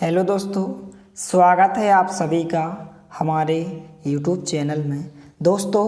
Hello दोस्तों, स्वागत है आप सभी का हमारे YouTube चैनल में। दोस्तों,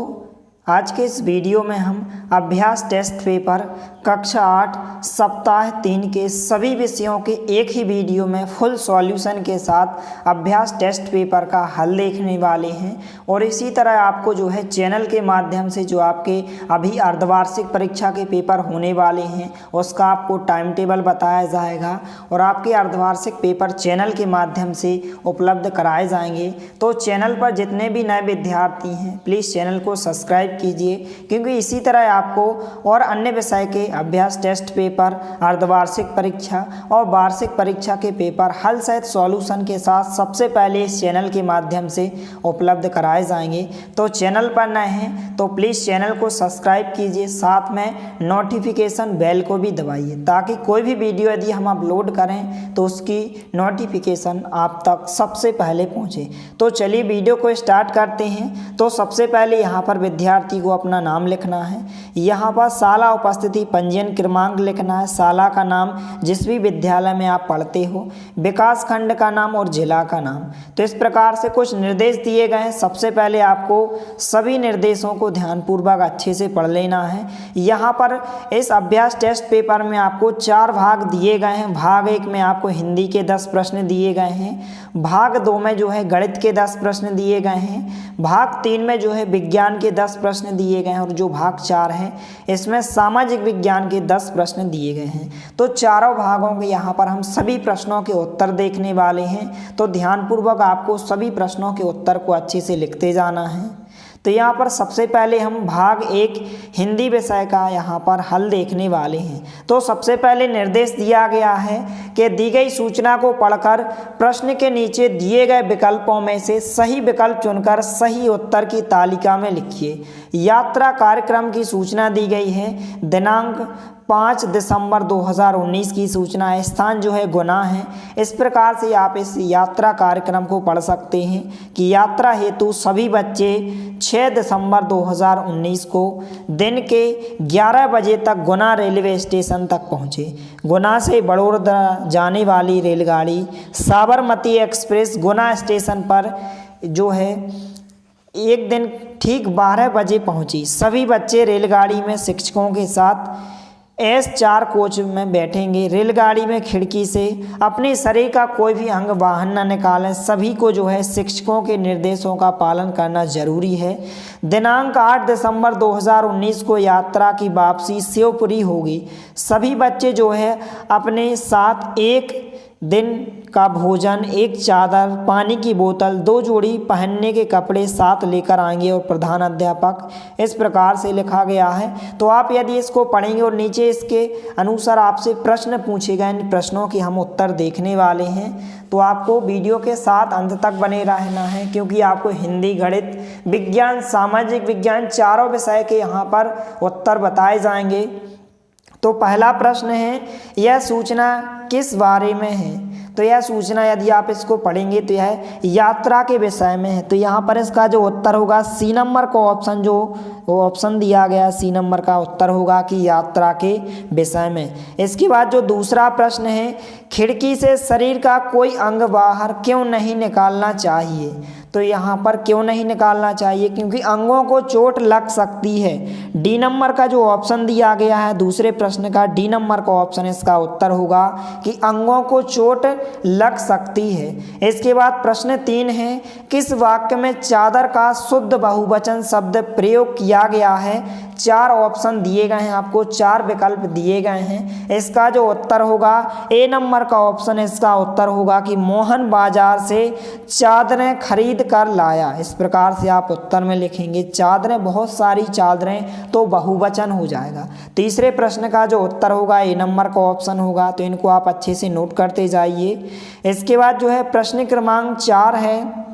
आज के इस वीडियो में हम अभ्यास टेस्ट पेपर कक्षा 8 सप्ताह 3 के सभी विषयों के एक ही वीडियो में फुल सॉल्यूशन के साथ अभ्यास टेस्ट पेपर का हल देखने वाले हैं। और इसी तरह आपको जो है चैनल के माध्यम से जो आपके अभी अर्धवार्षिक परीक्षा के पेपर होने वाले हैं उसका आपको टाइम टेबल बताया जाएगा और आपके अर्धवार्षिक पेपर चैनल के माध्यम से उपलब्ध कराए जाएंगे। तो चैनल पर जितने भी नए विद्यार्थी हैं प्लीज़ चैनल को सब्सक्राइब कीजिए, क्योंकि इसी तरह आपको और अन्य विषय के अभ्यास टेस्ट पेपर, अर्धवार्षिक परीक्षा और वार्षिक परीक्षा के पेपर हल सहित सॉल्यूशन के साथ सबसे पहले इस चैनल के माध्यम से उपलब्ध कराए जाएंगे। तो चैनल पर नए हैं तो प्लीज़ चैनल को सब्सक्राइब कीजिए, साथ में नोटिफिकेशन बेल को भी दबाइए ताकि कोई भी वीडियो यदि हम अपलोड करें तो उसकी नोटिफिकेशन आप तक सबसे पहले पहुंचे। तो चलिए वीडियो को स्टार्ट करते हैं। तो सबसे पहले यहाँ पर विद्यार्थी को अपना नाम लिखना है। यहाँ पर शाला उपस्थिति पंजीयन क्रमांक लिखना है, शाला का नाम जिस भी विद्यालय में आप पढ़ते हो, विकास खंड का नाम और जिला का नाम। तो इस प्रकार से कुछ निर्देश दिए गए हैं। सबसे पहले आपको सभी निर्देशों को ध्यानपूर्वक अच्छे से पढ़ लेना है। यहाँ पर इस अभ्यास टेस्ट पेपर में आपको 4 भाग दिए गए हैं। भाग 1 में आपको हिंदी के 10 प्रश्न दिए गए हैं, भाग 2 में जो है गणित के 10 प्रश्न दिए गए हैं, भाग 3 में जो है विज्ञान के 10 प्रश्न दिए गए हैं और जो भाग 4 है इसमें सामाजिक विज्ञान के 10 प्रश्न दिए गए हैं। तो चारों भागों के यहाँ पर हम सभी प्रश्नों के उत्तर देखने वाले हैं। तो ध्यानपूर्वक आपको सभी प्रश्नों के उत्तर को अच्छे से लिखते जाना है। तो यहाँ पर सबसे पहले हम भाग 1 हिंदी विषय का यहाँ पर हल देखने वाले हैं। तो सबसे पहले निर्देश दिया गया है कि दी गई सूचना को पढ़कर प्रश्न के नीचे दिए गए विकल्पों में से सही विकल्प चुनकर सही उत्तर की तालिका में लिखिए। यात्रा कार्यक्रम की सूचना दी गई है। दिनांक 5 दिसंबर 2019 की सूचना है। स्थान जो है गुना है। इस प्रकार से आप इस यात्रा कार्यक्रम को पढ़ सकते हैं कि यात्रा हेतु सभी बच्चे 6 दिसंबर 2019 को दिन के 11 बजे तक गुना रेलवे स्टेशन तक पहुँचे। गुना से बड़ौदा जाने वाली रेलगाड़ी साबरमती एक्सप्रेस गुना स्टेशन पर जो है एक दिन ठीक 12 बजे पहुँची। सभी बच्चे रेलगाड़ी में शिक्षकों के साथ S4 कोच में बैठेंगे। रेलगाड़ी में खिड़की से अपने शरीर का कोई भी अंग बाहर न निकालें। सभी को जो है शिक्षकों के निर्देशों का पालन करना जरूरी है। दिनांक 8 दिसंबर 2019 को यात्रा की वापसी शिवपुरी होगी। सभी बच्चे जो है अपने साथ एक दिन का भोजन, एक चादर, पानी की बोतल, 2 जोड़ी पहनने के कपड़े साथ लेकर आएंगे और प्रधान अध्यापक। इस प्रकार से लिखा गया है। तो आप यदि इसको पढ़ेंगे और नीचे इसके अनुसार आपसे प्रश्न पूछे गए, इन प्रश्नों के हम उत्तर देखने वाले हैं। तो आपको वीडियो के साथ अंत तक बने रहना है, क्योंकि आपको हिंदी, गणित, विज्ञान, सामाजिक विज्ञान चारों विषय के यहाँ पर उत्तर बताए जाएंगे। तो पहला प्रश्न है, यह सूचना किस बारे में है? तो यह सूचना यदि आप इसको पढ़ेंगे तो यह यात्रा के विषय में है। तो यहाँ पर इसका जो उत्तर होगा सी नंबर का ऑप्शन, जो वो ऑप्शन दिया गया सी नंबर का उत्तर होगा कि यात्रा के विषय में। इसके बाद जो दूसरा प्रश्न है, खिड़की से शरीर का कोई अंग बाहर क्यों नहीं निकालना चाहिए? तो यहाँ पर क्यों नहीं निकालना चाहिए? क्योंकि अंगों को चोट लग सकती है। डी नंबर का जो ऑप्शन दिया गया है दूसरे प्रश्न का, डी नंबर का ऑप्शन इसका उत्तर होगा कि अंगों को चोट लग सकती है। इसके बाद प्रश्न 3 है, किस वाक्य में चादर का शुद्ध बहुवचन शब्द प्रयोग किया गया है? 4 ऑप्शन दिए गए हैं, आपको 4 विकल्प दिए गए हैं। इसका जो उत्तर होगा ए नंबर का ऑप्शन, इसका उत्तर होगा कि मोहन बाजार से चादरें खरीद कर लाया। इस प्रकार से आप उत्तर में लिखेंगे चादरें, बहुत सारी चादरें, तो बहुवचन हो जाएगा। तीसरे प्रश्न का जो उत्तर होगा ए नंबर का ऑप्शन होगा। तो इनको आप अच्छे से नोट करते जाइए। इसके बाद जो है प्रश्न क्रमांक 4 है,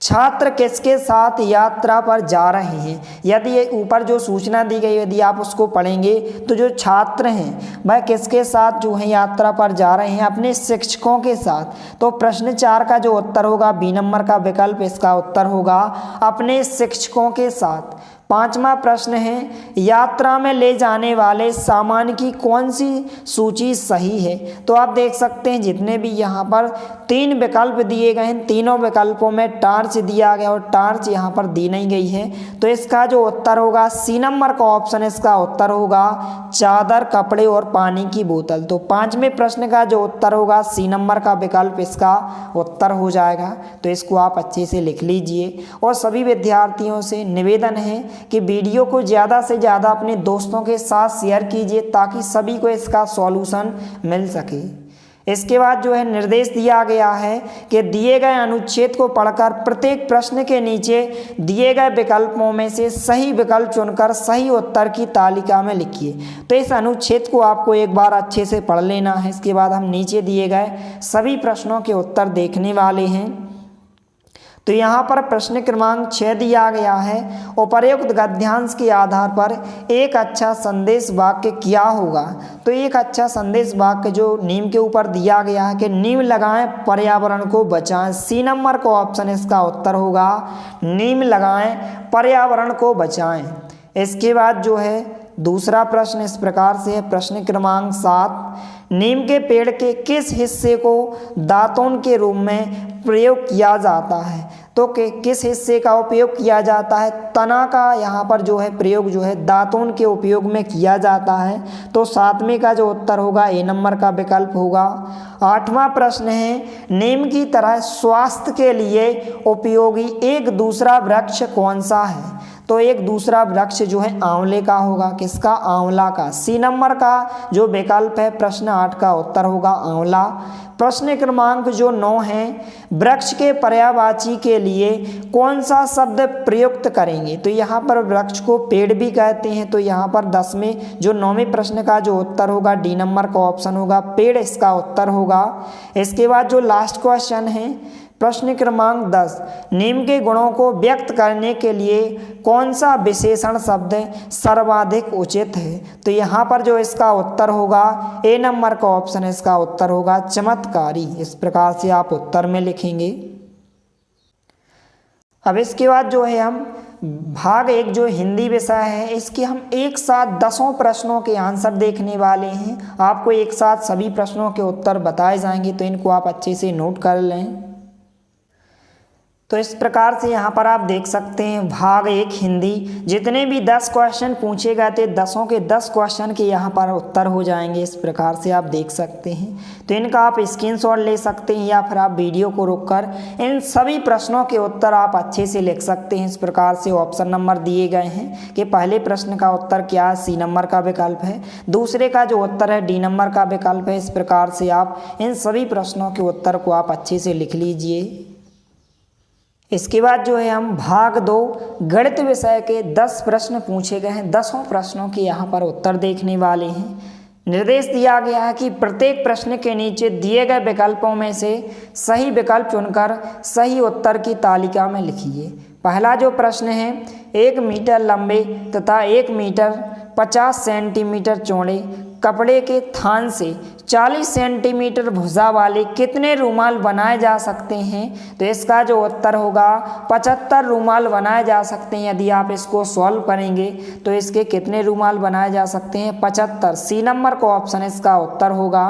छात्र किसके साथ यात्रा पर जा रहे हैं? यदि ये ऊपर जो सूचना दी गई यदि आप उसको पढ़ेंगे तो जो छात्र हैं वह किसके साथ जो है यात्रा पर जा रहे हैं? अपने शिक्षकों के साथ। तो प्रश्न 4 का जो उत्तर होगा बी नंबर का विकल्प, इसका उत्तर होगा अपने शिक्षकों के साथ। 5वां प्रश्न है, यात्रा में ले जाने वाले सामान की कौन सी सूची सही है। तो आप देख सकते हैं जितने भी यहाँ पर 3 विकल्प दिए गए हैं, तीनों विकल्पों में टार्च दिया गया और टार्च यहाँ पर दी नहीं गई है। तो इसका जो उत्तर होगा सी नंबर का ऑप्शन, इसका उत्तर होगा चादर, कपड़े और पानी की बोतल। तो 5वें प्रश्न का जो उत्तर होगा सी नंबर का विकल्प इसका उत्तर हो जाएगा। तो इसको आप अच्छे से लिख लीजिए। और सभी विद्यार्थियों से निवेदन है कि वीडियो को ज़्यादा से ज़्यादा अपने दोस्तों के साथ शेयर कीजिए ताकि सभी को इसका सॉल्यूशन मिल सके। इसके बाद जो है निर्देश दिया गया है कि दिए गए अनुच्छेद को पढ़कर प्रत्येक प्रश्न के नीचे दिए गए विकल्पों में से सही विकल्प चुनकर सही उत्तर की तालिका में लिखिए। तो इस अनुच्छेद को आपको एक बार अच्छे से पढ़ लेना है। इसके बाद हम नीचे दिए गए सभी प्रश्नों के उत्तर देखने वाले हैं। तो यहाँ पर प्रश्न क्रमांक 6 दिया गया है, उपर्युक्त गद्यांश के आधार पर एक अच्छा संदेश वाक्य क्या होगा। तो एक अच्छा संदेश वाक्य जो नीम के ऊपर दिया गया है कि नीम लगाएं पर्यावरण को बचाएं। सी नंबर का ऑप्शन इसका उत्तर होगा, नीम लगाएं पर्यावरण को बचाएं। इसके बाद जो है दूसरा प्रश्न इस प्रकार से है, प्रश्न क्रमांक 7, नीम के पेड़ के किस हिस्से को दातून के रूप में प्रयोग किया जाता है। तो किस हिस्से का उपयोग किया जाता है, तना का यहाँ पर जो है प्रयोग जो है दातून के उपयोग में किया जाता है। तो 7वें का जो उत्तर होगा ए नंबर का विकल्प होगा। 8वां प्रश्न है, नीम की तरह स्वास्थ्य के लिए उपयोगी एक दूसरा वृक्ष कौन सा है। तो एक दूसरा वृक्ष जो है आंवले का होगा। किसका, आंवला का। सी नंबर का जो विकल्प है प्रश्न 8 का उत्तर होगा आंवला। प्रश्न क्रमांक जो 9 है, वृक्ष के पर्यायवाची के लिए कौन सा शब्द प्रयुक्त करेंगे। तो यहाँ पर वृक्ष को पेड़ भी कहते हैं। तो यहाँ पर 10वें जो 9वें प्रश्न का जो उत्तर होगा डी नंबर का ऑप्शन होगा, पेड़ इसका उत्तर होगा। इसके बाद जो लास्ट क्वेश्चन है प्रश्न क्रमांक 10, नीम के गुणों को व्यक्त करने के लिए कौन सा विशेषण शब्द सर्वाधिक उचित है। तो यहाँ पर जो इसका उत्तर होगा ए नंबर का ऑप्शन इसका उत्तर होगा चमत्कारी। इस प्रकार से आप उत्तर में लिखेंगे। अब इसके बाद जो है हम भाग 1 जो हिंदी विषय है इसके हम एक साथ 10 प्रश्नों के आंसर देखने वाले हैं। आपको एक साथ सभी प्रश्नों के उत्तर बताए जाएंगे, तो इनको आप अच्छे से नोट कर लें। तो इस प्रकार से यहाँ पर आप देख सकते हैं भाग 1 हिंदी, जितने भी 10 क्वेश्चन पूछे गए थे 10 के 10 क्वेश्चन के यहाँ पर उत्तर हो जाएंगे। इस प्रकार से आप देख सकते हैं। तो इनका आप स्क्रीनशॉट ले सकते हैं या फिर आप वीडियो को रोककर इन सभी प्रश्नों के उत्तर आप अच्छे से लिख सकते हैं। इस प्रकार से ऑप्शन नंबर दिए गए हैं कि पहले प्रश्न का उत्तर क्या है, सी नंबर का विकल्प है। दूसरे का जो उत्तर है डी नंबर का विकल्प है। इस प्रकार से आप इन सभी प्रश्नों के उत्तर को आप अच्छे से लिख लीजिए। इसके बाद जो है हम भाग 2 गणित विषय के 10 प्रश्न पूछे गए हैं। 10 प्रश्नों के यहाँ पर उत्तर देखने वाले हैं। निर्देश दिया गया है कि प्रत्येक प्रश्न के नीचे दिए गए विकल्पों में से सही विकल्प चुनकर सही उत्तर की तालिका में लिखिए। पहला जो प्रश्न है, 1 मीटर लंबे तथा 1 मीटर 50 सेंटीमीटर चौड़े कपड़े के थान से 40 सेंटीमीटर भुजा वाले कितने रूमाल बनाए जा सकते हैं। तो इसका जो उत्तर होगा 75 रूमाल बनाए जा सकते हैं। यदि आप इसको सॉल्व करेंगे तो इसके कितने रूमाल बनाए जा सकते हैं, 75। सी नंबर का ऑप्शन इसका उत्तर होगा।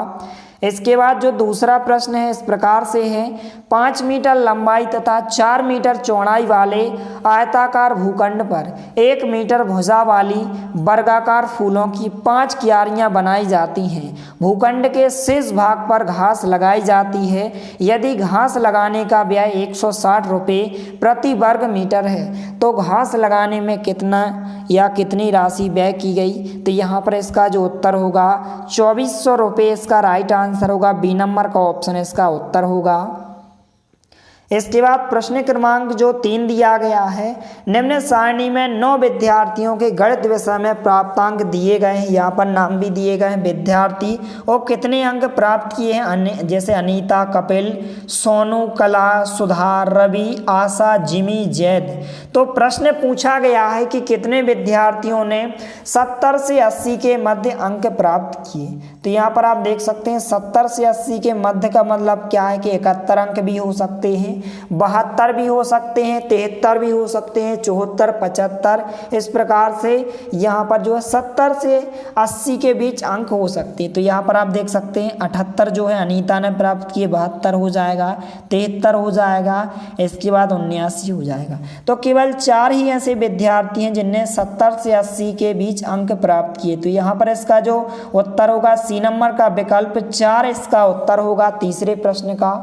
इसके बाद जो दूसरा प्रश्न है इस प्रकार से है, 5 मीटर लंबाई तथा 4 मीटर चौड़ाई वाले आयताकार भूखंड पर 1 मीटर भुजा वाली वर्गाकार फूलों की 5 क्यारियां बनाई जाती हैं। भूखंड के शेष भाग पर घास लगाई जाती है। यदि घास लगाने का व्यय 160 रुपये प्रति वर्ग मीटर है तो घास लगाने में कितना या कितनी राशि व्यय की गई। तो यहाँ पर इसका जो उत्तर होगा 2400 रुपये इसका राइट आंसर होगा। बी नंबर का ऑप्शन इसका उत्तर होगा। इसके बाद प्रश्न क्रमांक जो 3 दिया गया है, निम्न सारणी में 9 विद्यार्थियों के गणित विषय में प्राप्तांक दिए गए हैं। यहाँ पर नाम भी दिए गए हैं विद्यार्थी और कितने अंक प्राप्त किए हैं, जैसे अनीता, कपिल, सोनू, कला, सुधा, रवि, आशा, जिमी, जैद। तो प्रश्न पूछा गया है कि कितने विद्यार्थियों ने 70 से 80 के मध्य अंक प्राप्त किए। तो यहाँ पर आप देख सकते हैं 70 से 80 के मध्य का मतलब क्या है कि 71 अंक भी हो सकते हैं 72 भी हो सकते हैं, 73 भी हो सकते हैं, 74, 75, इस प्रकार से यहाँ पर जो है 70 से 80 के बीच अंक हो सकते हैं। तो यहाँ पर आप देख सकते हैं 78 जो है अनीता ने प्राप्त किए, 72 हो जाएगा, 73 हो जाएगा, इसके बाद 79 हो जाएगा। तो केवल 4 ही ऐसे विद्यार्थी हैं जिनने 70 से 80 के बीच अंक प्राप्त किए। तो यहाँ पर इसका जो उत्तर होगा सी नंबर का विकल्प 4 इसका उत्तर होगा तीसरे प्रश्न का।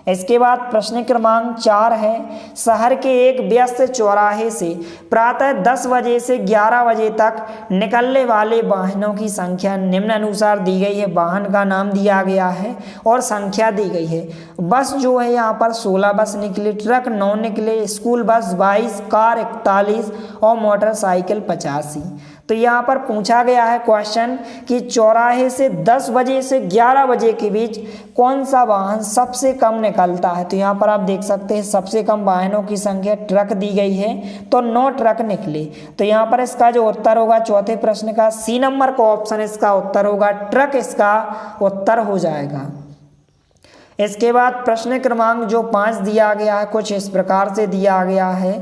इसके बाद प्रश्न क्रमांक 4 है, शहर के एक व्यस्त चौराहे से प्रातः 10 बजे से 11 बजे तक निकलने वाले वाहनों की संख्या निम्नानुसार दी गई है। वाहन का नाम दिया गया है और संख्या दी गई है। बस जो है यहाँ पर 16 बस निकले, ट्रक 9 निकले, स्कूल बस 22, कार 41 और मोटरसाइकिल 85। तो यहाँ पर पूछा गया है क्वेश्चन कि चौराहे से 10 बजे से 11 बजे के बीच कौन सा वाहन सबसे कम निकलता है। तो यहाँ पर आप देख सकते हैं सबसे कम वाहनों की संख्या ट्रक दी गई है, तो 9 ट्रक निकले। तो यहाँ पर इसका जो उत्तर होगा चौथे प्रश्न का सी नंबर का ऑप्शन इसका उत्तर होगा, ट्रक इसका उत्तर हो जाएगा। इसके बाद प्रश्न क्रमांक जो 5 दिया गया है कुछ इस प्रकार से दिया गया है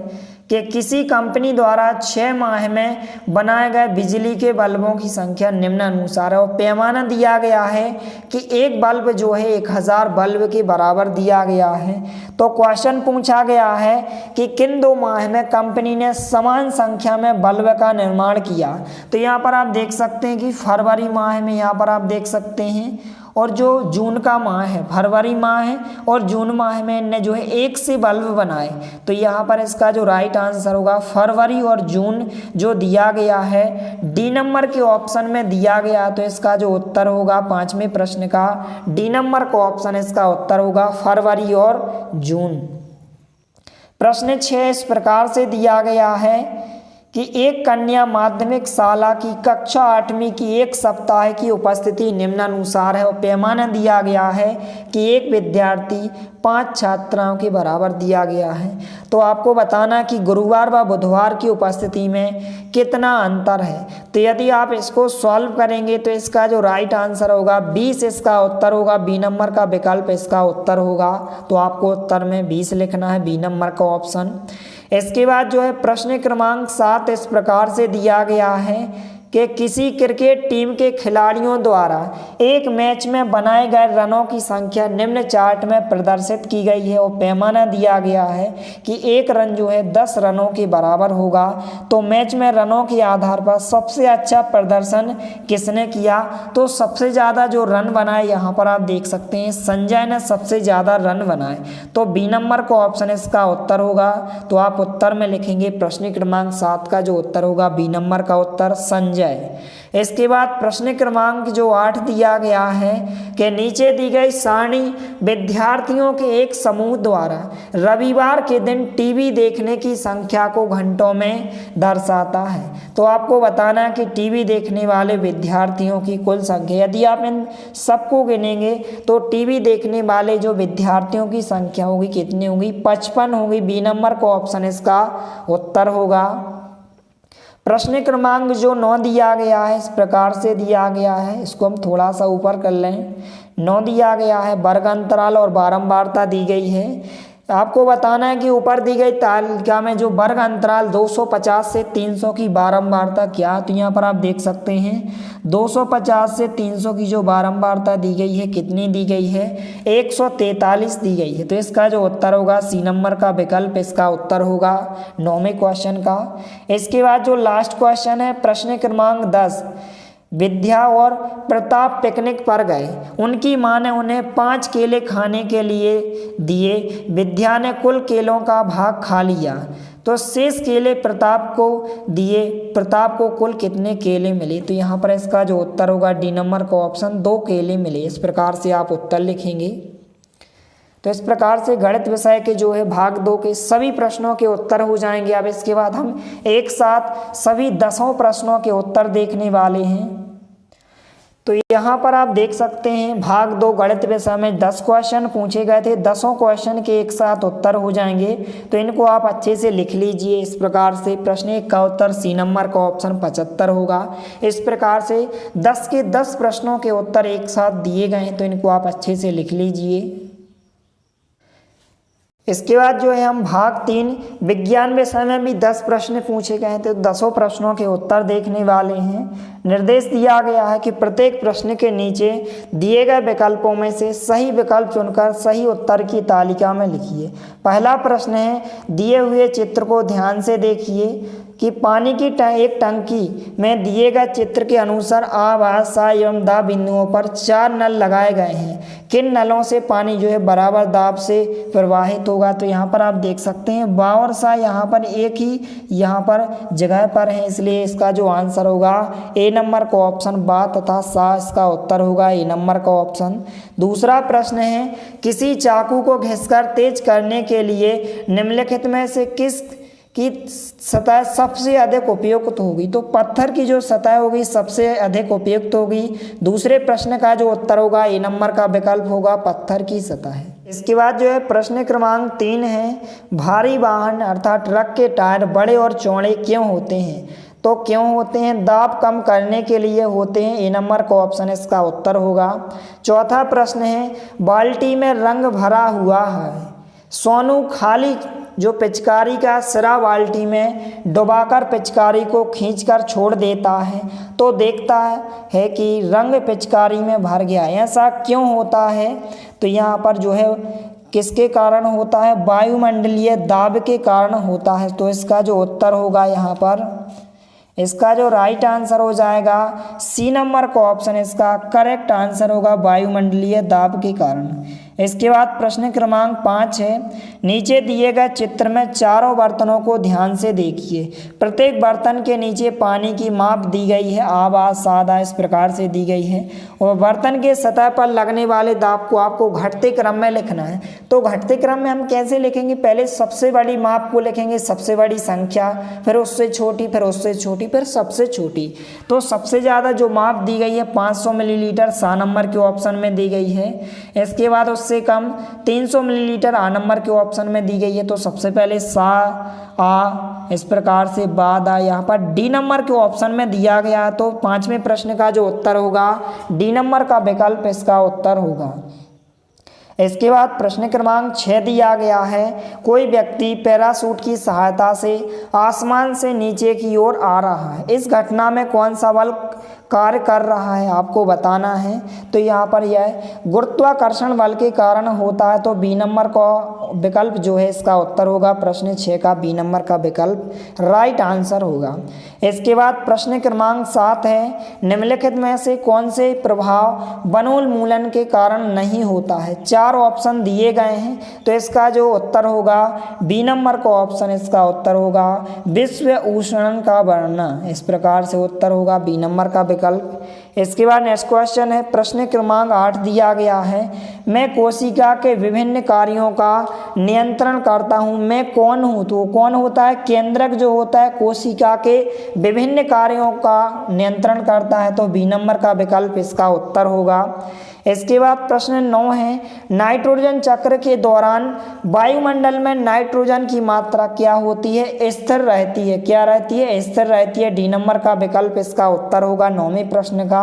कि किसी कंपनी द्वारा 6 माह में बनाए गए बिजली के बल्बों की संख्या निम्नानुसार है और पैमाना दिया गया है कि एक बल्ब जो है 1000 बल्ब के बराबर दिया गया है। तो क्वेश्चन पूछा गया है कि किन 2 माह में कंपनी ने समान संख्या में बल्ब का निर्माण किया। तो यहाँ पर आप देख सकते हैं कि फरवरी माह में यहाँ पर आप देख सकते हैं, और जो जून का माह है, फरवरी माह है और जून माह में इनने जो है 1 से बल्ब बनाए। तो यहाँ पर इसका जो राइट आंसर होगा फरवरी और जून जो दिया गया है डी नंबर के ऑप्शन में दिया गया। तो इसका जो उत्तर होगा 5वें प्रश्न का डी नंबर का ऑप्शन इसका उत्तर होगा फरवरी और जून। प्रश्न 6 इस प्रकार से दिया गया है कि एक कन्या माध्यमिक शाला की कक्षा 8वीं की एक सप्ताह की उपस्थिति निम्नानुसार है और पैमाना दिया गया है कि एक विद्यार्थी 5 छात्राओं के बराबर दिया गया है। तो आपको बताना कि गुरुवार व बुधवार की उपस्थिति में कितना अंतर है। तो यदि आप इसको सॉल्व करेंगे तो इसका जो राइट आंसर होगा 20 इसका उत्तर होगा, बी नंबर का विकल्प इसका उत्तर होगा। तो आपको उत्तर में 20 लिखना है, बी नंबर का ऑप्शन। इसके बाद जो है प्रश्न क्रमांक 7 इस प्रकार से दिया गया है कि किसी क्रिकेट टीम के खिलाड़ियों द्वारा एक मैच में बनाए गए रनों की संख्या निम्न चार्ट में प्रदर्शित की गई है और पैमाना दिया गया है कि एक रन जो है 10 रनों के बराबर होगा। तो मैच में रनों के आधार पर सबसे अच्छा प्रदर्शन किसने किया। तो सबसे ज़्यादा जो रन बनाए यहाँ पर आप देख सकते हैं संजय ने सबसे ज़्यादा रन बनाए। तो बी नंबर का ऑप्शन इसका उत्तर होगा। तो आप उत्तर में लिखेंगे प्रश्न क्रमांक 7 का जो उत्तर होगा बी नंबर का उत्तर संजय। इसके बाद प्रश्न क्रमांक जो 8 दिया गया है कि नीचे दी गई सारणी विद्यार्थियों के एक समूह द्वारा रविवार के दिन टीवी देखने की संख्या को घंटों में दर्शाता है। तो आपको बताना कि टीवी देखने वाले विद्यार्थियों की कुल संख्या, यदि आप इन सबको गिनेंगे तो टीवी देखने वाले जो विद्यार्थियों की संख्या होगी कितनी होगी, 55 होगी। बी नंबर का ऑप्शन इसका उत्तर होगा। प्रश्न क्रमांक जो 9 दिया गया है इस प्रकार से दिया गया है, इसको हम थोड़ा सा ऊपर कर लें। 9 दिया गया है वर्ग अंतराल और बारंबारता दी गई है। आपको बताना है कि ऊपर दी गई तालिका में जो वर्ग अंतराल 250 से 300 की बारंबारता क्या। तो यहाँ पर आप देख सकते हैं 250 से 300 की जो बारंबारता दी गई है कितनी दी गई है, 143 दी गई है। तो इसका जो उत्तर होगा सी नंबर का विकल्प इसका उत्तर होगा 9वें क्वेश्चन का। इसके बाद जो लास्ट क्वेश्चन है प्रश्न क्रमांक 10, विद्या और प्रताप पिकनिक पर गए। उनकी मां ने उन्हें 5 केले खाने के लिए दिए। विद्या ने कुल केलों का भाग खा लिया तो शेष केले प्रताप को दिए। प्रताप को कुल कितने केले मिले। तो यहाँ पर इसका जो उत्तर होगा डी नंबर का ऑप्शन 2 केले मिले। इस प्रकार से आप उत्तर लिखेंगे। तो इस प्रकार से गणित विषय के जो है भाग 2 के सभी प्रश्नों के उत्तर हो जाएंगे। अब इसके बाद हम एक साथ सभी 10 प्रश्नों के उत्तर देखने वाले हैं। तो यहाँ पर आप देख सकते हैं भाग 2 गणित विषय में 10 क्वेश्चन पूछे गए थे। 10 क्वेश्चन के एक साथ उत्तर हो जाएंगे। तो इनको आप अच्छे से लिख लीजिए। इस प्रकार से प्रश्न 1 का उत्तर सी नंबर का ऑप्शन 75 होगा। इस प्रकार से 10 के 10 प्रश्नों के उत्तर एक साथ दिए गए हैं। तो इनको आप अच्छे से लिख लीजिए। इसके बाद जो है हम भाग 3 विज्ञान विषय में भी 10 प्रश्न पूछे गए हैं, तो 10 प्रश्नों के उत्तर देखने वाले हैं। निर्देश दिया गया है कि प्रत्येक प्रश्न के नीचे दिए गए विकल्पों में से सही विकल्प चुनकर सही उत्तर की तालिका में लिखिए। पहला प्रश्न है, दिए हुए चित्र को ध्यान से देखिए कि पानी की एक टंकी में दिए गए चित्र के अनुसार आ, बा, सा एवं दा बिंदुओं पर 4 नल लगाए गए हैं। किन नलों से पानी जो है बराबर दाब से प्रवाहित होगा? तो यहाँ पर आप देख सकते हैं बा और सा यहाँ पर एक ही यहाँ पर जगह पर है, इसलिए इसका जो आंसर होगा ए नंबर का ऑप्शन बा तथा सा इसका उत्तर होगा ए नंबर का ऑप्शन। दूसरा प्रश्न है, किसी चाकू को घिसकर तेज करने के लिए निम्नलिखित में से किस की सतह सबसे अधिक उपयुक्त होगी? तो पत्थर की जो सतह होगी सबसे अधिक उपयुक्त होगी। दूसरे प्रश्न का जो उत्तर होगा ए नंबर का विकल्प होगा पत्थर की सतह है। इसके बाद जो है प्रश्न क्रमांक 3 है, भारी वाहन अर्थात ट्रक के टायर बड़े और चौड़े क्यों होते हैं? तो क्यों होते हैं? दाब कम करने के लिए होते हैं, ए नंबर का ऑप्शन इसका उत्तर होगा। चौथा प्रश्न है, बाल्टी में रंग भरा हुआ है, सोनू खाली जो पिचकारी का सिरा बाल्टी में डुबाकर पिचकारी को खींचकर छोड़ देता है तो देखता है कि रंग पिचकारी में भर गया। ऐसा क्यों होता है? तो यहाँ पर जो है किसके कारण होता है? वायुमंडलीय दाब के कारण होता है। तो इसका जो उत्तर होगा यहाँ पर, इसका जो राइट आंसर हो जाएगा सी नंबर का ऑप्शन इसका करेक्ट आंसर होगा, वायुमंडलीय दाब के कारण। इसके बाद प्रश्न क्रमांक 5 है, नीचे दिए गए चित्र में चारों बर्तनों को ध्यान से देखिए। प्रत्येक बर्तन के नीचे पानी की माप दी गई है, आबा सादा इस प्रकार से दी गई है और बर्तन के सतह पर लगने वाले दाब को आपको घटते क्रम में लिखना है। तो घटते क्रम में हम कैसे लिखेंगे? पहले सबसे बड़ी माप को लिखेंगे, सबसे बड़ी संख्या, फिर उससे छोटी, फिर उससे छोटी, फिर सबसे छोटी। तो सबसे ज़्यादा जो माप दी गई है 500 मिलीलीटर सा नंबर के ऑप्शन में दी गई है। इसके बाद उससे कम 300 मिलीलीटर आ नंबर के ऑप्शन में दी गई है। तो सबसे पहले सा आ इस प्रकार से बाद आ यहाँ पर डी नंबर के ऑप्शन में दिया गया है। तो 5वें प्रश्न का जो उत्तर होगा डी नंबर का विकल्प इसका उत्तर होगा। इसके बाद प्रश्न क्रमांक 6 दिया गया है, कोई व्यक्ति पैराशूट की सहायता से आसमान से नीचे की ओर आ रहा है, इस घटना में कौन सा बल कार्य कर रहा है आपको बताना है। तो यहाँ पर यह गुरुत्वाकर्षण बल के कारण होता है। तो बी नंबर का विकल्प जो है इसका उत्तर होगा, प्रश्न 6 का बी नंबर का विकल्प राइट आंसर होगा। इसके बाद प्रश्न क्रमांक 7 है, निम्नलिखित में से कौन से प्रभाव वनोन्मूलन के कारण नहीं होता है? 4 ऑप्शन दिए गए हैं, तो इसका जो उत्तर होगा बी नंबर का ऑप्शन इसका उत्तर होगा विश्व उष्णन का बढ़ना, इस प्रकार से उत्तर होगा बी नंबर का विकल्प। इसके बाद नेक्स्ट क्वेश्चन है, प्रश्न क्रमांक 8 दिया गया है, मैं कोशिका के विभिन्न कार्यों का नियंत्रण करता हूँ, मैं कौन हूँ? तो कौन होता है? केंद्रक जो होता है कोशिका के विभिन्न कार्यों का नियंत्रण करता है। तो बी नंबर का विकल्प इसका उत्तर होगा। इसके बाद प्रश्न 9 है, नाइट्रोजन चक्र के दौरान वायुमंडल में नाइट्रोजन की मात्रा क्या होती है? स्थिर रहती है। क्या रहती है? स्थिर रहती है। डी नंबर का विकल्प इसका उत्तर होगा 9वें प्रश्न का।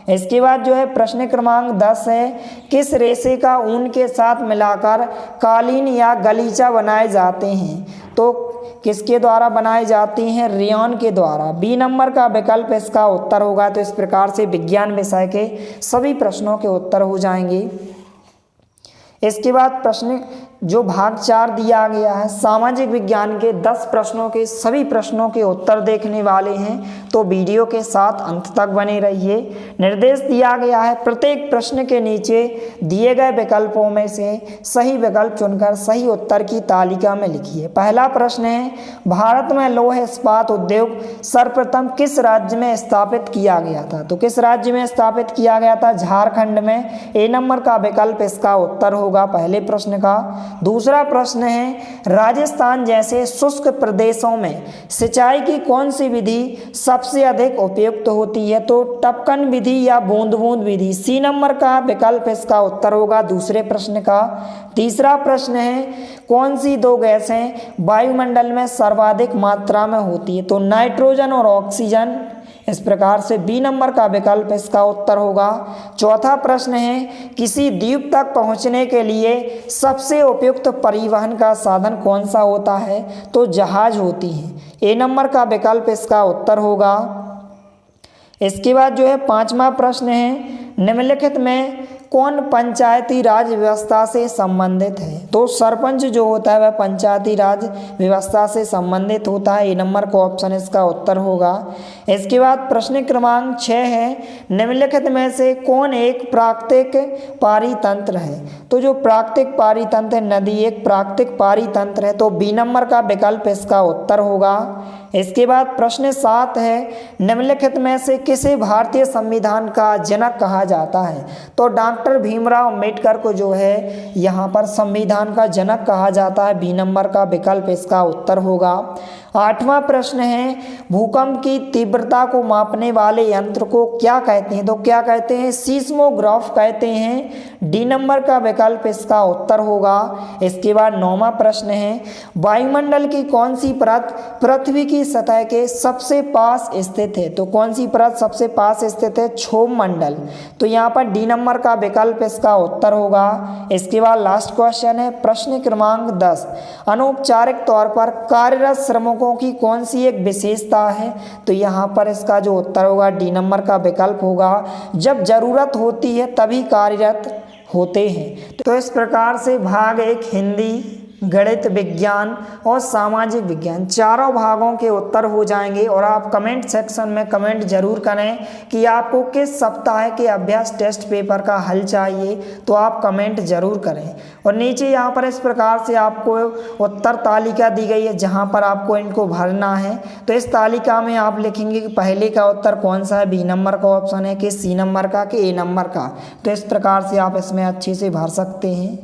इसके बाद जो है प्रश्न क्रमांक 10 है, किस रेशे का ऊन के साथ मिलाकर कालीन या गलीचा बनाए जाते हैं? तो किसके द्वारा बनाए जाती हैं? रेयॉन के द्वारा। बी नंबर का विकल्प इसका उत्तर होगा। तो इस प्रकार से विज्ञान विषय के सभी प्रश्नों के उत्तर हो जाएंगे। इसके बाद प्रश्न जो भाग 4 दिया गया है, सामाजिक विज्ञान के 10 प्रश्नों के सभी प्रश्नों के उत्तर देखने वाले हैं, तो वीडियो के साथ अंत तक बने रहिए। निर्देश दिया गया है, प्रत्येक प्रश्न के नीचे दिए गए विकल्पों में से सही विकल्प चुनकर सही उत्तर की तालिका में लिखिए। पहला प्रश्न है, भारत में लौह इस्पात उद्योग सर्वप्रथम किस राज्य में स्थापित किया गया था? तो किस राज्य में स्थापित किया गया था? झारखंड में। ए नंबर का विकल्प इसका उत्तर होगा पहले प्रश्न का। दूसरा प्रश्न है, राजस्थान जैसे शुष्क प्रदेशों में सिंचाई की कौन सी विधि सबसे अधिक उपयुक्त होती है? तो टपकन विधि या बूंद बूंद विधि। सी नंबर का विकल्प इसका उत्तर होगा दूसरे प्रश्न का। तीसरा प्रश्न है, कौन सी 2 गैसें वायुमंडल में सर्वाधिक मात्रा में होती है? तो नाइट्रोजन और ऑक्सीजन। इस प्रकार से बी नंबर का विकल्प इसका उत्तर होगा। चौथा प्रश्न है, किसी द्वीप तक पहुंचने के लिए सबसे उपयुक्त परिवहन का साधन कौन सा होता है? तो जहाज होती है। ए नंबर का विकल्प इसका उत्तर होगा। इसके बाद जो है पांचवा प्रश्न है, निम्नलिखित में कौन पंचायती राज व्यवस्था से संबंधित है? तो सरपंच जो होता है वह पंचायती राज व्यवस्था से संबंधित होता है। ए नंबर का ऑप्शन इसका उत्तर होगा। इसके बाद प्रश्न क्रमांक 6 है, निम्नलिखित में से कौन एक प्राकृतिक पारितंत्र है? तो जो प्राकृतिक पारितंत्र है, नदी एक प्राकृतिक पारितंत्र है, तो बी नंबर का विकल्प इसका उत्तर होगा। इसके बाद प्रश्न 7 है, निम्नलिखित में से किसे भारतीय संविधान का जनक कहा जाता है? तो डॉक्टर भीमराव अम्बेडकर को जो है यहाँ पर संविधान का जनक कहा जाता है। बी नंबर का विकल्प इसका उत्तर होगा। आठवां प्रश्न है, भूकंप की तीव्रता को मापने वाले यंत्र को क्या कहते हैं? तो क्या कहते हैं? सीस्मोग्राफ कहते हैं। डी नंबर का विकल्प इसका उत्तर होगा। इसके बाद 9वां प्रश्न है, वायुमंडल की कौन सी परत पृथ्वी की सतह के सबसे पास स्थित है? तो कौन सी परत सबसे पास स्थित है? क्षोभ मंडल। तो यहाँ पर डी नंबर का विकल्प इसका उत्तर होगा। इसके बाद लास्ट क्वेश्चन है, प्रश्न क्रमांक 10, अनौपचारिक तौर पर कार्यरत श्रमिकों की कौन सी एक विशेषता है? तो यहाँ पर इसका जो उत्तर होगा डी नंबर का विकल्प होगा। जब जरूरत होती है तभी कार्यरत होते हैं। तो इस प्रकार से भाग 1 हिंदी, गणित, विज्ञान और सामाजिक विज्ञान चारों भागों के उत्तर हो जाएंगे। और आप कमेंट सेक्शन में कमेंट जरूर करें कि आपको किस सप्ताह के अभ्यास टेस्ट पेपर का हल चाहिए, तो आप कमेंट जरूर करें। और नीचे यहाँ पर इस प्रकार से आपको उत्तर तालिका दी गई है जहाँ पर आपको इनको भरना है। तो इस तालिका में आप लिखेंगे कि पहले का उत्तर कौन सा है, बी नंबर का ऑप्शन है कि सी नंबर का कि ए नंबर का। तो इस प्रकार से आप इसमें अच्छे से भर सकते हैं।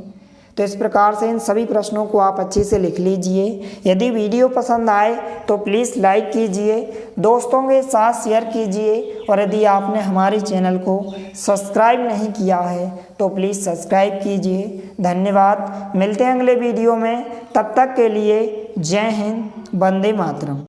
तो इस प्रकार से इन सभी प्रश्नों को आप अच्छे से लिख लीजिए। यदि वीडियो पसंद आए तो प्लीज़ लाइक कीजिए, दोस्तों के साथ शेयर कीजिए, और यदि आपने हमारे चैनल को सब्सक्राइब नहीं किया है तो प्लीज़ सब्सक्राइब कीजिए। धन्यवाद। मिलते हैं अगले वीडियो में, तब तक के लिए जय हिंद, वंदे मातरम।